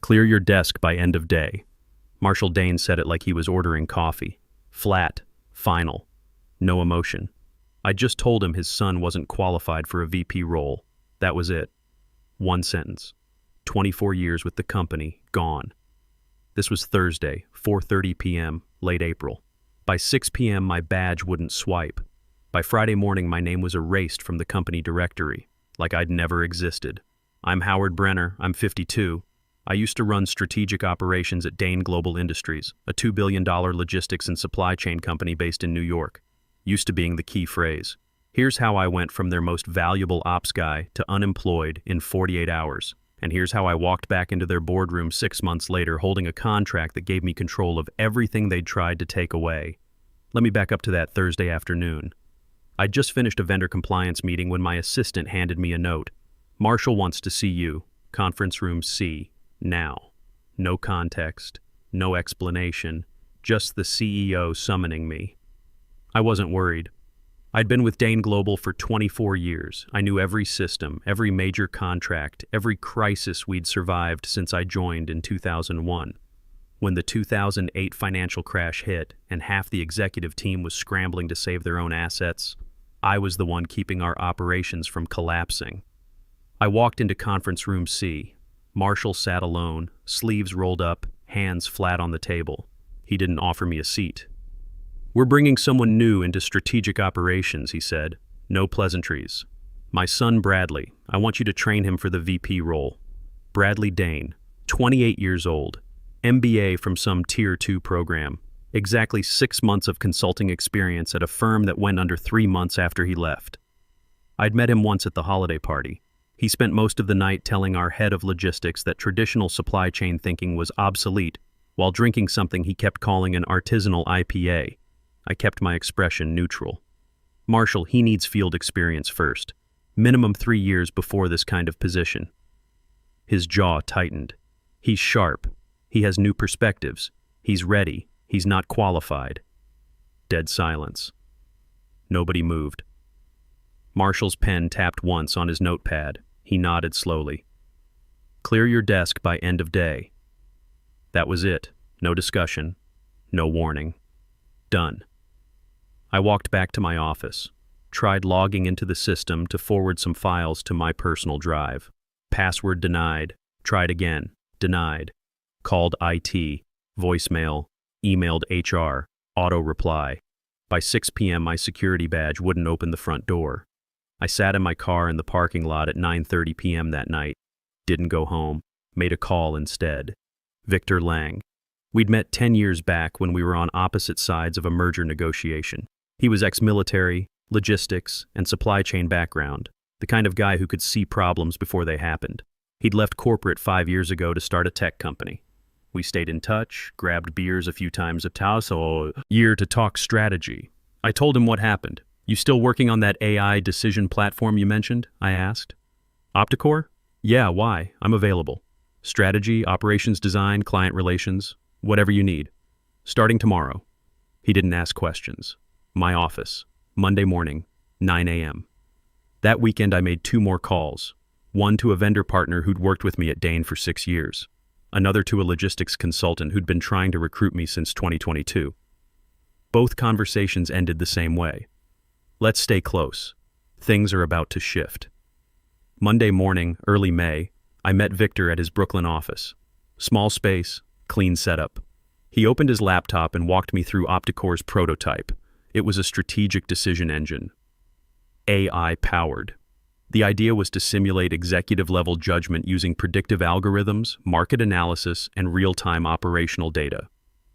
Clear your desk by end of day. Marshall Dane said it like he was ordering coffee. Flat, final, no emotion. I just told him his son wasn't qualified for a VP role. That was it. One sentence. 24 years with the company, gone. This was Thursday, 4:30 p.m., late April. By 6 p.m. my badge wouldn't swipe. By Friday morning my name was erased from the company directory, like I'd never existed. I'm Howard Brenner, I'm 52. I used to run strategic operations at Dane Global Industries, a $2 billion logistics and supply chain company based in New York. Used to being the key phrase. Here's how I went from their most valuable ops guy to unemployed in 48 hours. And here's how I walked back into their boardroom 6 months later holding a contract that gave me control of everything they'd tried to take away. Let me back up to that Thursday afternoon. I'd just finished a vendor compliance meeting when my assistant handed me a note. Marshall wants to see you. Conference room C. Now. No context, no explanation, just the CEO summoning me. I wasn't worried. I'd been with Dane Global for 24 years. I knew every system, every major contract, every crisis we'd survived since I joined in 2001. When the 2008 financial crash hit and half the executive team was scrambling to save their own assets, I was the one keeping our operations from collapsing. I walked into conference room C. Marshall sat alone, sleeves rolled up, hands flat on the table. He didn't offer me a seat. We're bringing someone new into strategic operations, he said. No pleasantries. My son Bradley, I want you to train him for the VP role. Bradley Dane, 28 years old, MBA from some Tier 2 program, exactly 6 months of consulting experience at a firm that went under 3 months after he left. I'd met him once at the holiday party. He spent most of the night telling our head of logistics that traditional supply chain thinking was obsolete, while drinking something he kept calling an artisanal IPA. I kept my expression neutral. Marshall, he needs field experience first. Minimum 3 years before this kind of position. His jaw tightened. He's sharp. He has new perspectives. He's ready. He's not qualified. Dead silence. Nobody moved. Marshall's pen tapped once on his notepad. He nodded slowly. Clear your desk by end of day. That was it. No discussion. No warning. Done. I walked back to my office, tried logging into the system to forward some files to my personal drive. Password denied. Tried again. Denied. Called IT. Voicemail. Emailed HR. Auto reply. By 6 p.m. my security badge wouldn't open the front door. I sat in my car in the parking lot at 9:30 p.m. that night. Didn't go home. Made a call instead. Victor Lang. We'd met 10 years back when we were on opposite sides of a merger negotiation. He was ex-military, logistics, and supply chain background, the kind of guy who could see problems before they happened. He'd left corporate 5 years ago to start a tech company. We stayed in touch, grabbed beers a few times a year to talk strategy. I told him what happened. You still working on that AI decision platform you mentioned? I asked. Opticore? Yeah, why? I'm available. Strategy, operations design, client relations, whatever you need. Starting tomorrow. He didn't ask questions. My office, Monday morning, 9 a.m. That weekend I made 2 more calls. One to a vendor partner who'd worked with me at Dane for 6 years. Another to a logistics consultant who'd been trying to recruit me since 2022. Both conversations ended the same way. Let's stay close. Things are about to shift. Monday morning, early May, I met Victor at his Brooklyn office. Small space, clean setup. He opened his laptop and walked me through Opticore's prototype. It was a strategic decision engine. AI-powered. The idea was to simulate executive-level judgment using predictive algorithms, market analysis, and real-time operational data.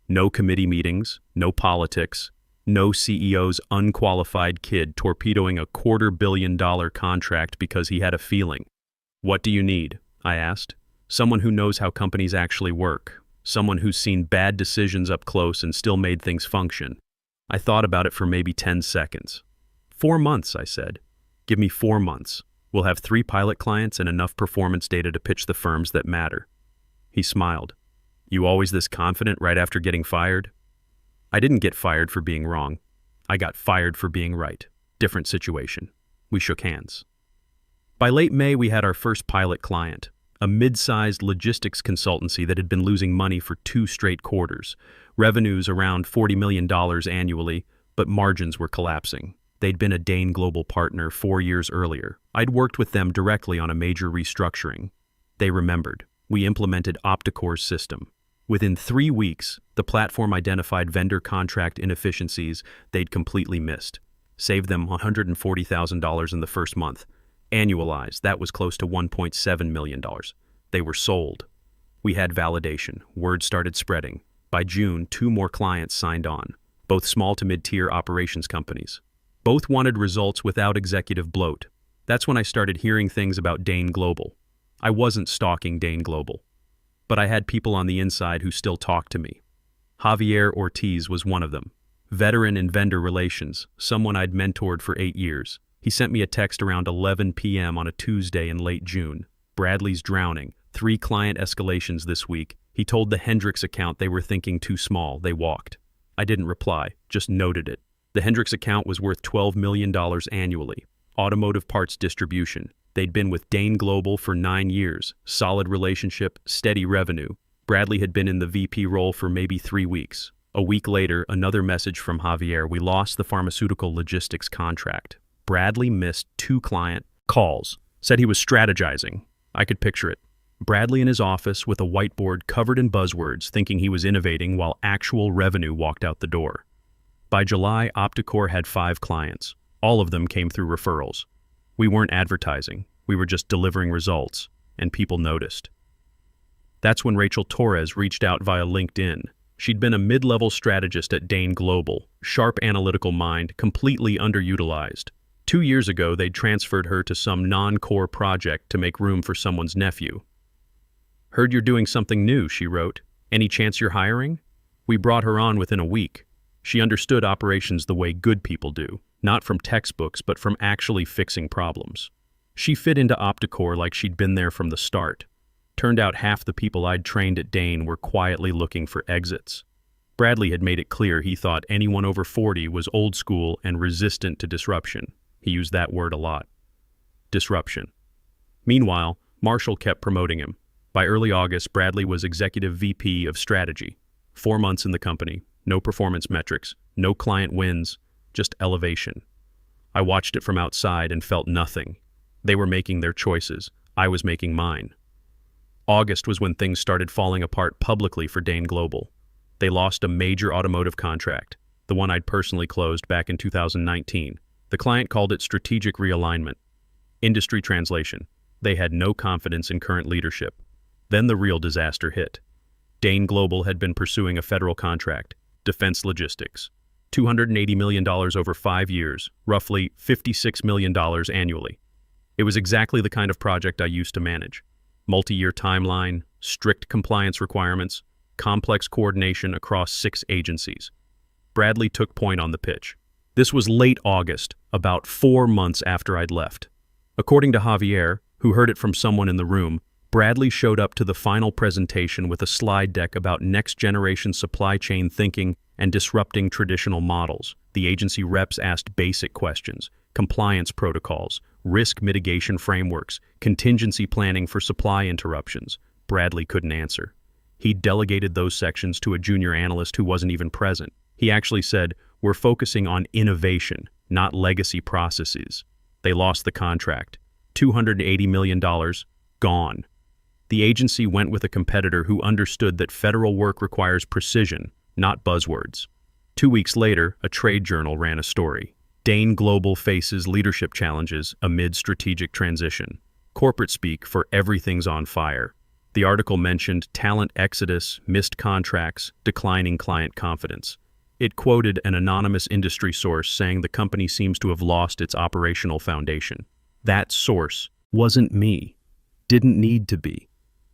No committee meetings, no politics, no CEO's unqualified kid torpedoing a $250 million contract because he had a feeling. What do you need? I asked. Someone who knows how companies actually work. Someone who's seen bad decisions up close and still made things function. I thought about it for maybe 10 seconds. 4 months, I said. Give me 4 months. We'll have 3 pilot clients and enough performance data to pitch the firms that matter. He smiled. You always this confident right after getting fired? I didn't get fired for being wrong. I got fired for being right. Different situation. We shook hands. By late May, we had our first pilot client, a mid-sized logistics consultancy that had been losing money for 2 straight quarters. Revenues around $40 million annually, but margins were collapsing. They'd been a Dane Global partner 4 years earlier. I'd worked with them directly on a major restructuring. They remembered. We implemented Opticore's system. Within 3 weeks, the platform identified vendor contract inefficiencies they'd completely missed. Saved them $140,000 in the first month. Annualized, that was close to $1.7 million. They were sold. We had validation. Word started spreading. By June, 2 more clients signed on, both small to mid-tier operations companies. Both wanted results without executive bloat. That's when I started hearing things about Dane Global. I wasn't stalking Dane Global, but I had people on the inside who still talked to me. Javier Ortiz was one of them. Veteran in vendor relations, someone I'd mentored for 8 years. He sent me a text around 11 p.m. on a Tuesday in late June. Bradley's drowning. 3 client escalations this week. He told the Hendricks account they were thinking too small. They walked. I didn't reply, just noted it. The Hendricks account was worth $12 million annually. Automotive parts distribution. They'd been with Dane Global for 9 years. Solid relationship, steady revenue. Bradley had been in the VP role for maybe 3 weeks. A week later, another message from Javier. We lost the pharmaceutical logistics contract. Bradley missed 2 client calls. Said he was strategizing. I could picture it. Bradley in his office with a whiteboard covered in buzzwords, thinking he was innovating while actual revenue walked out the door. By July, Opticore had 5 clients. All of them came through referrals. We weren't advertising. We were just delivering results, and people noticed. That's when Rachel Torres reached out via LinkedIn. She'd been a mid-level strategist at Dane Global, sharp analytical mind, completely underutilized. 2 years ago, they'd transferred her to some non-core project to make room for someone's nephew. Heard you're doing something new, she wrote. Any chance you're hiring? We brought her on within a week. She understood operations the way good people do, not from textbooks, but from actually fixing problems. She fit into Opticore like she'd been there from the start. Turned out half the people I'd trained at Dane were quietly looking for exits. Bradley had made it clear he thought anyone over 40 was old school and resistant to disruption. He used that word a lot. Disruption. Meanwhile, Marshall kept promoting him. By early August, Bradley was Executive VP of Strategy. 4 months in the company, no performance metrics, no client wins, just elevation. I watched it from outside and felt nothing. They were making their choices. I was making mine. August was when things started falling apart publicly for Dane Global. They lost a major automotive contract, the one I'd personally closed back in 2019. The client called it strategic realignment. Industry translation. They had no confidence in current leadership. Then the real disaster hit. Dane Global had been pursuing a federal contract, defense logistics. $280 million over 5 years, roughly $56 million annually. It was exactly the kind of project I used to manage. Multi-year timeline, strict compliance requirements, complex coordination across 6 agencies. Bradley took point on the pitch. This was late August, about 4 months after I'd left. According to Javier, who heard it from someone in the room, Bradley showed up to the final presentation with a slide deck about next-generation supply chain thinking and disrupting traditional models. The agency reps asked basic questions: compliance protocols, risk mitigation frameworks, contingency planning for supply interruptions. Bradley couldn't answer. He delegated those sections to a junior analyst who wasn't even present. He actually said, "We're focusing on innovation, not legacy processes." They lost the contract. $280 million, gone. The agency went with a competitor who understood that federal work requires precision, not buzzwords. 2 weeks later, a trade journal ran a story. Dane Global faces leadership challenges amid strategic transition. Corporate speak for everything's on fire. The article mentioned talent exodus, missed contracts, declining client confidence. It quoted an anonymous industry source saying the company seems to have lost its operational foundation. That source wasn't me. Didn't need to be.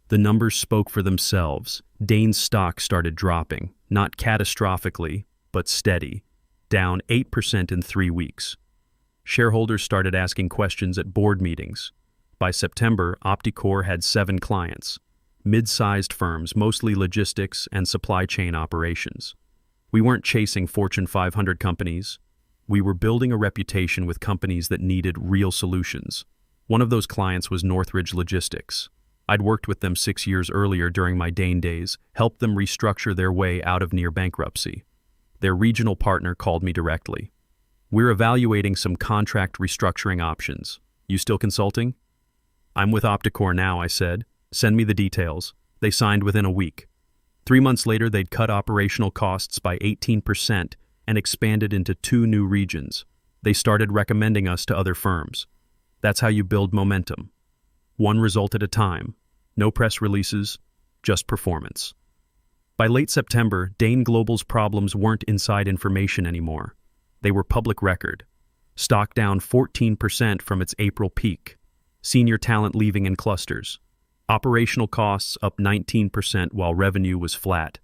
The numbers spoke for themselves. Dane's stock started dropping, not catastrophically, but steady, down 8% in 3 weeks. Shareholders started asking questions at board meetings. By September, Opticore had 7 clients, mid-sized firms, mostly logistics and supply chain operations. We weren't chasing Fortune 500 companies. We were building a reputation with companies that needed real solutions. One of those clients was Northridge Logistics. I'd worked with them 6 years earlier during my Dane days, helped them restructure their way out of near bankruptcy. Their regional partner called me directly. We're evaluating some contract restructuring options. You still consulting? I'm with Opticore now, I said. Send me the details. They signed within a week. 3 months later, they'd cut operational costs by 18% and expanded into 2 new regions. They started recommending us to other firms. That's how you build momentum. One result at a time. No press releases, just performance. By late September, Dane Global's problems weren't inside information anymore. They were public record. Stock down 14% from its April peak. Senior talent leaving in clusters. Operational costs up 19% while revenue was flat.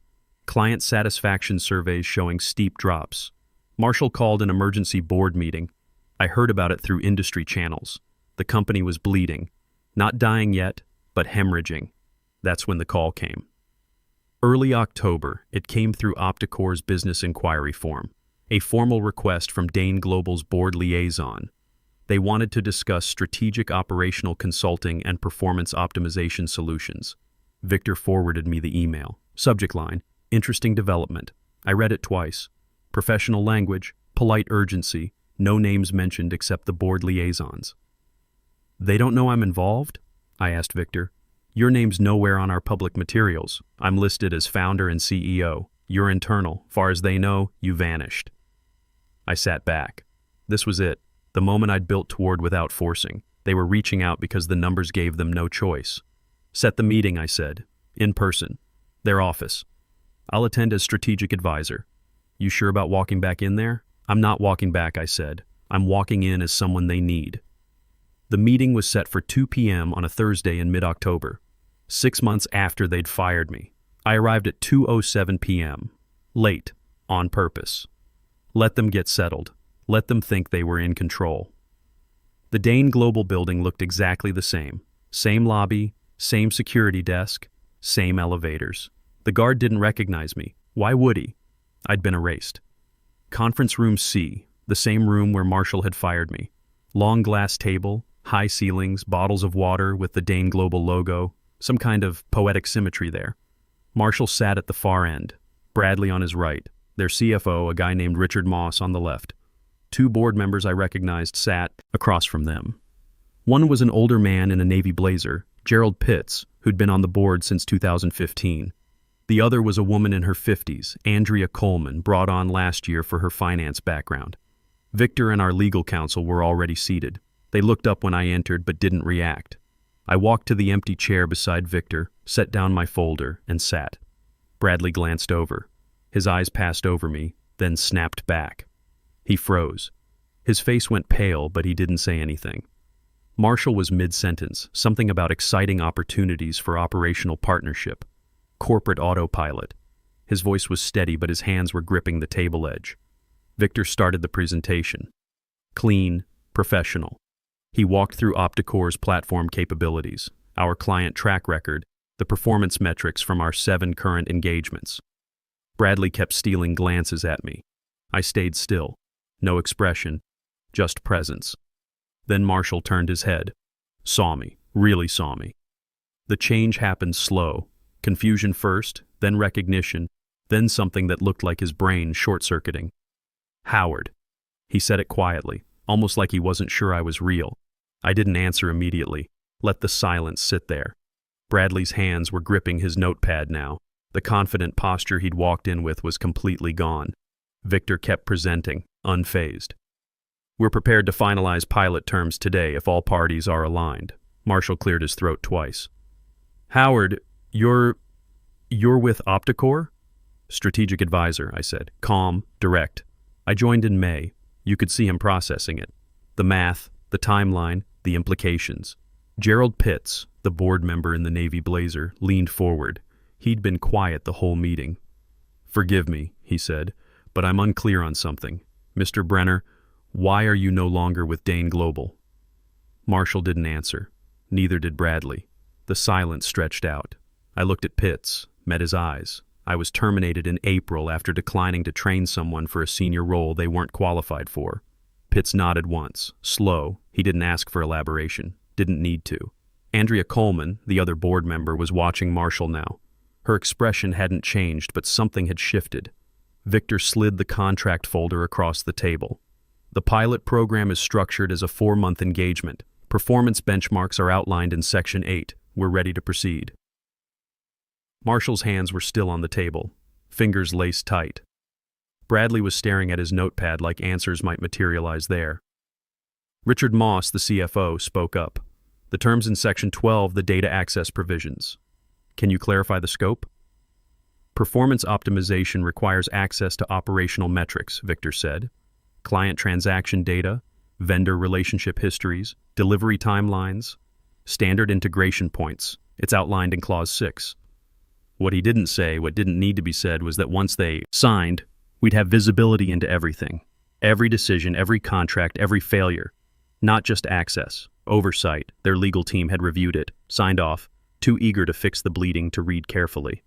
Client satisfaction surveys showing steep drops. Marshall called an emergency board meeting. I heard about it through industry channels. The company was bleeding. Not dying yet, but hemorrhaging. That's when the call came. Early October, it came through Opticore's business inquiry form, a formal request from Dane Global's board liaison. They wanted to discuss strategic operational consulting and performance optimization solutions. Victor forwarded me the email. Subject line, interesting development. I read it twice. Professional language, polite urgency, no names mentioned except the board liaisons. They don't know I'm involved? I asked Victor. Your name's nowhere on our public materials. I'm listed as founder and CEO. You're internal. Far as they know, you vanished. I sat back. This was it. The moment I'd built toward without forcing. They were reaching out because the numbers gave them no choice. Set the meeting, I said. In person. Their office. I'll attend as strategic advisor. You sure about walking back in there? I'm not walking back, I said. I'm walking in as someone they need. The meeting was set for 2 p.m. on a Thursday in mid-October, 6 months after they'd fired me. I arrived at 2:07 p.m. Late, on purpose. Let them get settled. Let them think they were in control. The Dane Global building looked exactly the same. Same lobby, same security desk, same elevators. The guard didn't recognize me. Why would he? I'd been erased. Conference room C, the same room where Marshall had fired me. Long glass table, high ceilings, bottles of water with the Dane Global logo, some kind of poetic symmetry there. Marshall sat at the far end, Bradley on his right, their CFO, a guy named Richard Moss, on the left. 2 board members I recognized sat across from them. One was an older man in a navy blazer, Gerald Pitts, who'd been on the board since 2015. The other was a woman in her 50s, Andrea Coleman, brought on last year for her finance background. Victor and our legal counsel were already seated. They looked up when I entered but didn't react. I walked to the empty chair beside Victor, set down my folder, and sat. Bradley glanced over. His eyes passed over me, then snapped back. He froze. His face went pale, but he didn't say anything. Marshall was mid-sentence, something about exciting opportunities for operational partnership. Corporate autopilot. His voice was steady, but his hands were gripping the table edge. Victor started the presentation. Clean, professional. He walked through Opticore's platform capabilities, our client track record, the performance metrics from our 7 current engagements. Bradley kept stealing glances at me. I stayed still. No expression, just presence. Then Marshall turned his head. Saw me, really saw me. The change happened slow. Confusion first, then recognition, then something that looked like his brain short-circuiting. Howard. He said it quietly, almost like he wasn't sure I was real. I didn't answer immediately. Let the silence sit there. Bradley's hands were gripping his notepad now. The confident posture he'd walked in with was completely gone. Victor kept presenting, unfazed. We're prepared to finalize pilot terms today if all parties are aligned. Marshall cleared his throat twice. Howard, you're with Opticore? Strategic advisor, I said. Calm, direct. I joined in May. You could see him processing it. The math, the timeline, the implications. Gerald Pitts, the board member in the navy blazer, leaned forward. He'd been quiet the whole meeting. Forgive me, he said, but I'm unclear on something. Mr. Brenner, why are you no longer with Dane Global? Marshall didn't answer. Neither did Bradley. The silence stretched out. I looked at Pitts, met his eyes. I was terminated in April after declining to train someone for a senior role they weren't qualified for. Pitts nodded once, slow. He didn't ask for elaboration. Didn't need to. Andrea Coleman, the other board member, was watching Marshall now. Her expression hadn't changed, but something had shifted. Victor slid the contract folder across the table. The pilot program is structured as a 4-month engagement. Performance benchmarks are outlined in Section 8. We're ready to proceed. Marshall's hands were still on the table, fingers laced tight. Bradley was staring at his notepad like answers might materialize there. Richard Moss, the CFO, spoke up. The terms in Section 12, the data access provisions. Can you clarify the scope? Performance optimization requires access to operational metrics, Victor said. Client transaction data, vendor relationship histories, delivery timelines, standard integration points. It's outlined in Clause 6. What he didn't say, what didn't need to be said, was that once they signed, we'd have visibility into everything. Every decision, every contract, every failure. Not just access, oversight. Their legal team had reviewed it, signed off, too eager to fix the bleeding to read carefully.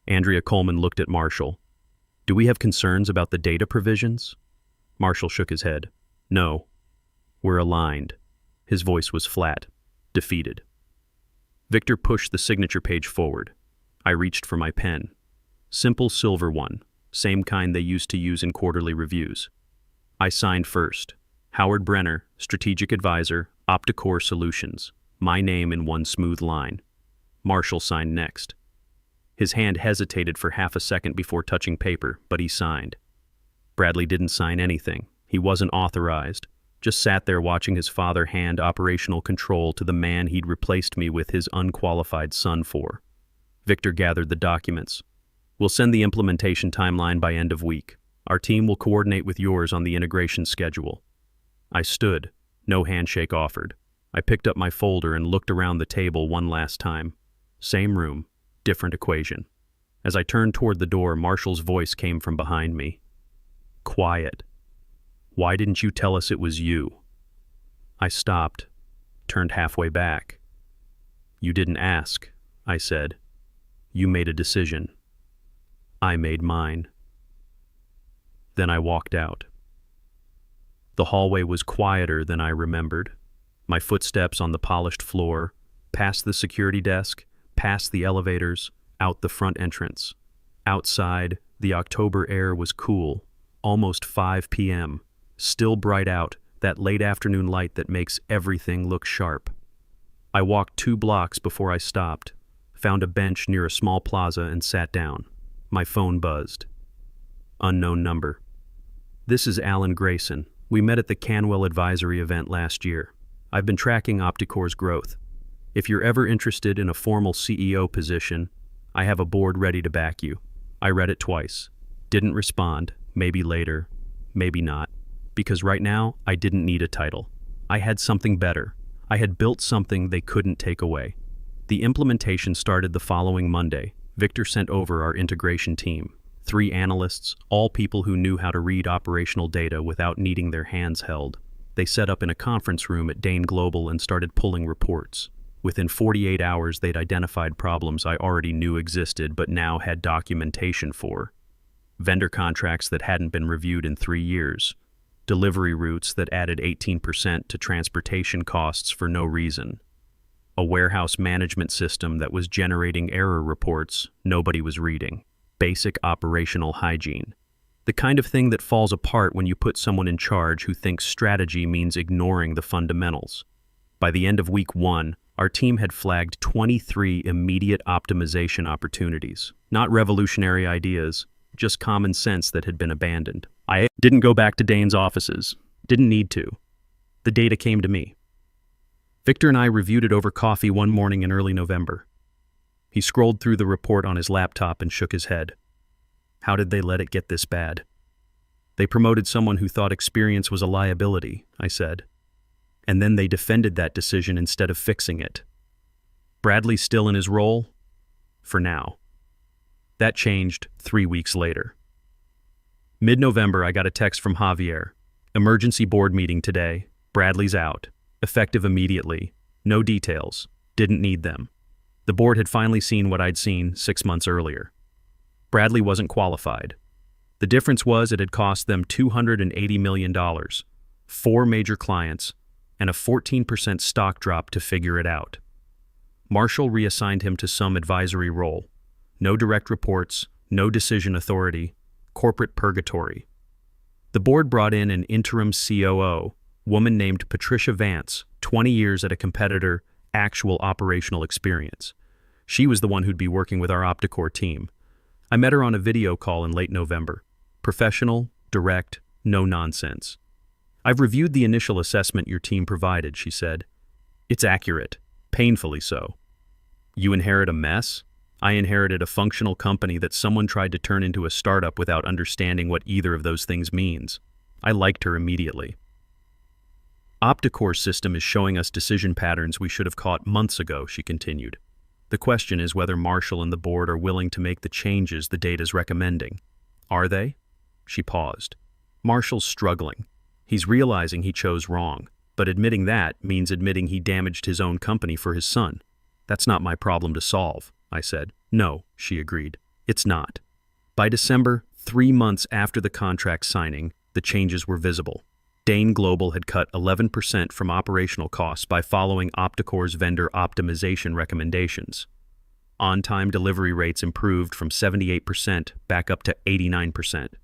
Andrea Coleman looked at Marshall. Do we have concerns about the data provisions? Marshall shook his head. No. We're aligned. His voice was flat, defeated. Victor pushed the signature page forward. I reached for my pen. Simple silver one, same kind they used to use in quarterly reviews. I signed first. Howard Brenner, Strategic Advisor, Opticore Solutions. My name in one smooth line. Marshall signed next. His hand hesitated for half a second before touching paper, but he signed. Bradley didn't sign anything. He wasn't authorized. Just sat there watching his father hand operational control to the man he'd replaced me with his unqualified son for. Victor gathered the documents. We'll send the implementation timeline by end of week. Our team will coordinate with yours on the integration schedule. I stood. No handshake offered. I picked up my folder and looked around the table one last time. Same room, different equation. As I turned toward the door, Marshall's voice came from behind me. Quiet. Why didn't you tell us it was you? I stopped, turned halfway back. You didn't ask, I said. You made a decision. I made mine. Then I walked out. The hallway was quieter than I remembered. My footsteps on the polished floor, past the security desk, past the elevators, out the front entrance. Outside, the October air was cool, almost 5 p.m., still bright out, that late afternoon light that makes everything look sharp. I walked 2 blocks before I stopped, found a bench near a small plaza and sat down. My phone buzzed. Unknown number. This is Alan Grayson. We met at the Canwell Advisory event last year. I've been tracking Opticore's growth. If you're ever interested in a formal CEO position, I have a board ready to back you. I read it twice. Didn't respond. Maybe later. Maybe not. Because right now, I didn't need a title. I had something better. I had built something they couldn't take away. The implementation started the following Monday. Victor sent over our integration team. 3 analysts, all people who knew how to read operational data without needing their hands held. They set up in a conference room at Dane Global and started pulling reports. Within 48 hours, they'd identified problems I already knew existed but now had documentation for. Vendor contracts that hadn't been reviewed in 3 years. Delivery routes that added 18% to transportation costs for no reason. A warehouse management system that was generating error reports nobody was reading. Basic operational hygiene. The kind of thing that falls apart when you put someone in charge who thinks strategy means ignoring the fundamentals. By the end of week 1, our team had flagged 23 immediate optimization opportunities. Not revolutionary ideas, just common sense that had been abandoned. I didn't go back to Dane's offices. Didn't need to. The data came to me. Victor and I reviewed it over coffee one morning in early November. He scrolled through the report on his laptop and shook his head. How did they let it get this bad? They promoted someone who thought experience was a liability, I said. And then they defended that decision instead of fixing it. Bradley's still in his role? For now. That changed 3 weeks later. Mid-November, I got a text from Javier. Emergency board meeting today. Bradley's out. Effective immediately. No details. Didn't need them. The board had finally seen what I'd seen 6 months earlier. Bradley wasn't qualified. The difference was it had cost them $280 million, 4 major clients, and a 14% stock drop to figure it out. Marshall reassigned him to some advisory role. No direct reports, no decision authority, corporate purgatory. The board brought in an interim COO, woman named Patricia Vance, 20 years at a competitor, actual operational experience. She was the one who'd be working with our Opticore team. I met her on a video call in late November. Professional, direct, no nonsense. "I've reviewed the initial assessment your team provided," she said. "It's accurate, painfully so. You inherit a mess? I inherited a functional company that someone tried to turn into a startup without understanding what either of those things means." I liked her immediately. "Opticore's system is showing us decision patterns we should have caught months ago," she continued. "The question is whether Marshall and the board are willing to make the changes the data's recommending. Are they?" She paused. "Marshall's struggling. He's realizing he chose wrong, but admitting that means admitting he damaged his own company for his son. That's not my problem to solve," I said. "No," she agreed. "It's not." By December, 3 months after the contract signing, the changes were visible. Dane Global had cut 11% from operational costs by following Opticore's vendor optimization recommendations. On-time delivery rates improved from 78% back up to 89%.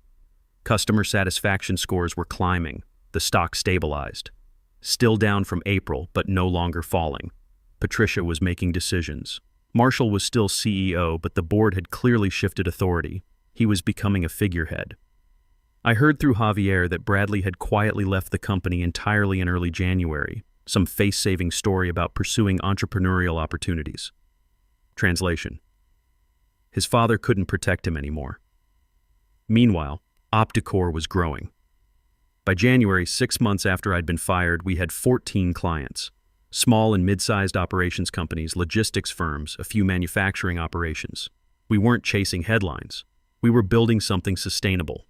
Customer satisfaction scores were climbing. The stock stabilized. Still down from April, but no longer falling. Patricia was making decisions. Marshall was still CEO, but the board had clearly shifted authority. He was becoming a figurehead. I heard through Javier that Bradley had quietly left the company entirely in early January, some face-saving story about pursuing entrepreneurial opportunities. Translation: his father couldn't protect him anymore. Meanwhile, Opticore was growing. By January, 6 months after I'd been fired, we had 14 clients. Small and mid-sized operations companies, logistics firms, a few manufacturing operations. We weren't chasing headlines. We were building something sustainable.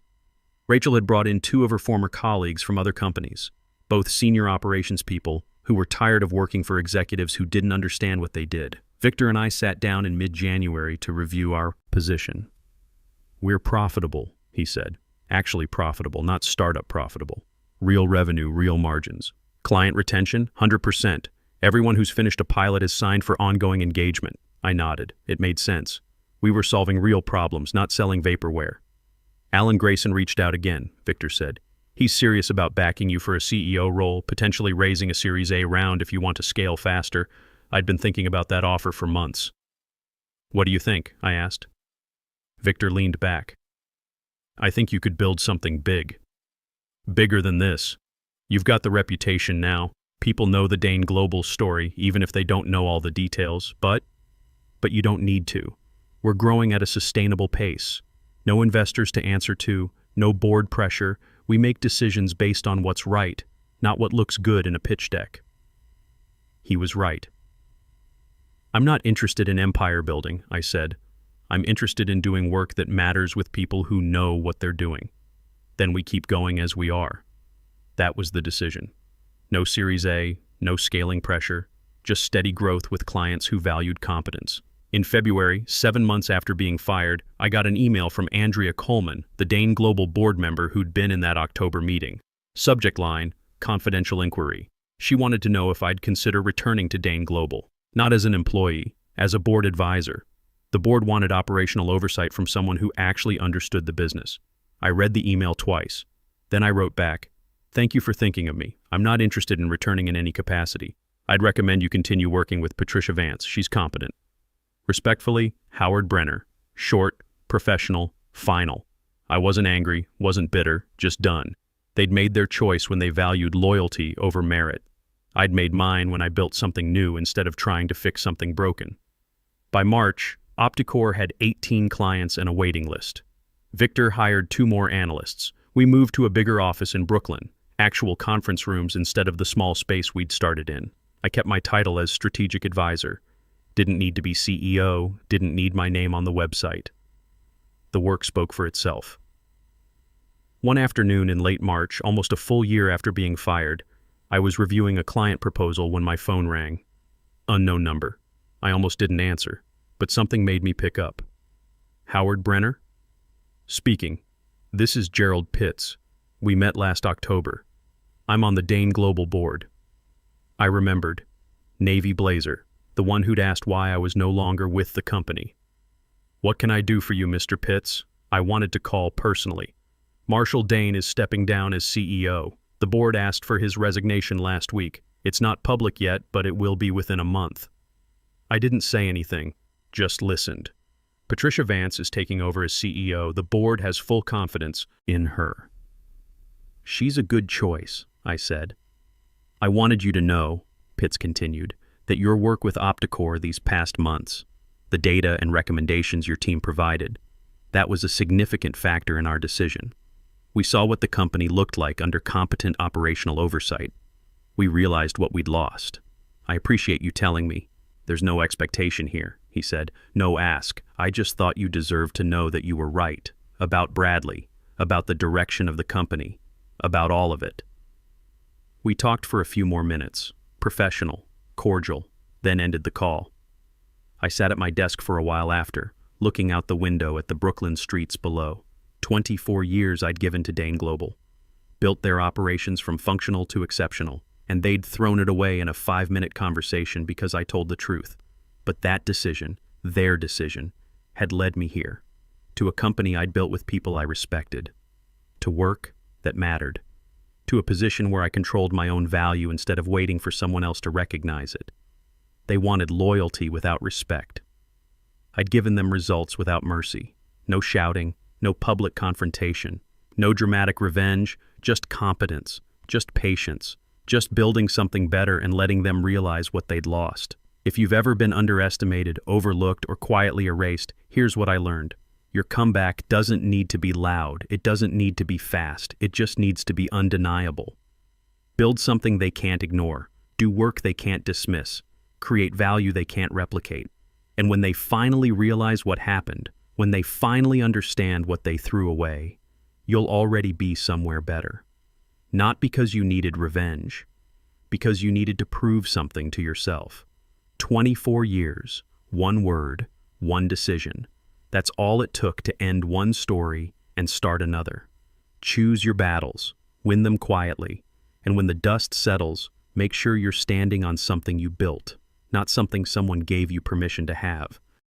Rachel had brought in 2 of her former colleagues from other companies, both senior operations people who were tired of working for executives who didn't understand what they did. Victor and I sat down in mid-January to review our position. "We're profitable," he said. "Actually profitable, not startup profitable. Real revenue, real margins. Client retention, 100%. Everyone who's finished a pilot has signed for ongoing engagement." I nodded. It made sense. We were solving real problems, not selling vaporware. "Alan Grayson reached out again," Victor said. "He's serious about backing you for a CEO role, potentially raising a Series A round if you want to scale faster. I'd been thinking about that offer for months." "What do you think?" I asked. Victor leaned back. "I think you could build something big. Bigger than this. You've got the reputation now. People know the Dane Global story, even if they don't know all the details, but you don't need to. We're growing at a sustainable pace. No investors to answer to, no board pressure. We make decisions based on what's right, not what looks good in a pitch deck." He was right. "I'm not interested in empire building," I said. "I'm interested in doing work that matters with people who know what they're doing. Then we keep going as we are." That was the decision. No Series A, no scaling pressure, just steady growth with clients who valued competence. In February, 7 months after being fired, I got an email from Andrea Coleman, the Dane Global board member who'd been in that October meeting. Subject line, confidential inquiry. She wanted to know if I'd consider returning to Dane Global. Not as an employee, as a board advisor. The board wanted operational oversight from someone who actually understood the business. I read the email twice. Then I wrote back, "Thank you for thinking of me. I'm not interested in returning in any capacity. I'd recommend you continue working with Patricia Vance. She's competent. Respectfully, Howard Brenner." Short, professional, final. I wasn't angry, wasn't bitter, just done. They'd made their choice when they valued loyalty over merit. I'd made mine when I built something new instead of trying to fix something broken. By March, Opticore had 18 clients and a waiting list. Victor hired 2 more analysts. We moved to a bigger office in Brooklyn, actual conference rooms instead of the small space we'd started in. I kept my title as strategic advisor. Didn't need to be CEO, didn't need my name on the website. The work spoke for itself. One afternoon in late March, almost a full year after being fired, I was reviewing a client proposal when my phone rang. Unknown number. I almost didn't answer, but something made me pick up. "Howard Brenner?" "Speaking. This is Gerald Pitts. We met last October. I'm on the Dane Global board." I remembered. Navy blazer. the one who'd asked why I was no longer with the company. "What can I do for you, Mr. Pitts?" I wanted to call personally. "Marshall Dane is stepping down as CEO. The board asked for his resignation last week. It's not public yet, but it will be within a month." I didn't say anything, just listened. Patricia Vance is taking over as CEO. The board has full confidence in her. "She's a good choice," I said. "I wanted you to know," Pitts continued, "that your work with Opticore these past months, the data and recommendations your team provided, that was a significant factor in our decision. We saw what the company looked like under competent operational oversight. We realized what we'd lost. I appreciate you telling me. There's no expectation here," he said. "No ask. I just thought you deserved to know that you were right. About Bradley, about the direction of the company, about all of it." We talked for a few more minutes, professional, cordial, then ended the call. I sat at my desk for a while after, looking out the window at the Brooklyn streets below. 24 years I'd given to Dane Global. Built their operations from functional to exceptional, and they'd thrown it away in a 5-minute conversation because I told the truth. But that decision, their decision, had led me here, to a company I'd built with people I respected, to work that mattered, to a position where I controlled my own value instead of waiting for someone else to recognize it. They wanted loyalty without respect. I'd given them results without mercy. No shouting, no public confrontation, no dramatic revenge, just competence, just patience, just building something better and letting them realize what they'd lost. If you've ever been underestimated, overlooked, or quietly erased, here's what I learned. Your comeback doesn't need to be loud. It doesn't need to be fast. It just needs to be undeniable. Build something they can't ignore. Do work they can't dismiss. Create value they can't replicate. And when they finally realize what happened, when they finally understand what they threw away, you'll already be somewhere better. Not because you needed revenge, because you needed to prove something to yourself. 24 years, one word, one decision. That's all it took to end one story and start another. Choose your battles, win them quietly, and when the dust settles, make sure you're standing on something you built, not something someone gave you permission to have.